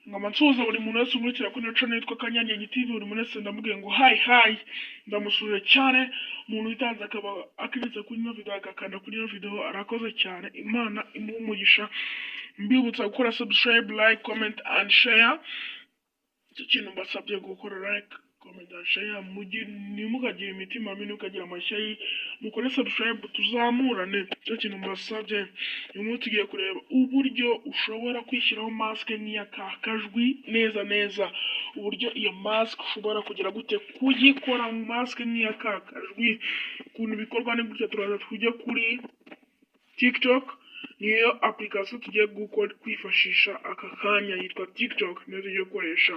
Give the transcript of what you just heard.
ngoma nsuhuza buri muntu wese umurikira kuri channel yitwa Kanyange TV. Buri muntu wese ndamubwiye ngo hi ndamusuje cyane. Umuntu witanze akaba akibitse kuri ino video agakanda kuri ino video arakoze cyane. Imana imuhe umugisha. Mbibutsa gukora subscribe, like, comment and share. Icyo kintu mbasabye gukora like, comment and share. Ntimukagira imitima mibi, ukagira amashyari, mukore subscribe tuzamurane. Icyo kintu mbasabye. Uyu munsi tugiye kureba uburyo ushobora kwishyiraho mask nk'iyakakajwi neza. Uburyo iyo mask ushobora kugira gute kuyikora mask nk'iyakakajwi. Ukuntu bikorwa ni gutya. Turaza tujye kuri TikTok. Niyo application tugiye kwifashisha aka kanya yitwa TikTok, niyo tugiye gukoresha.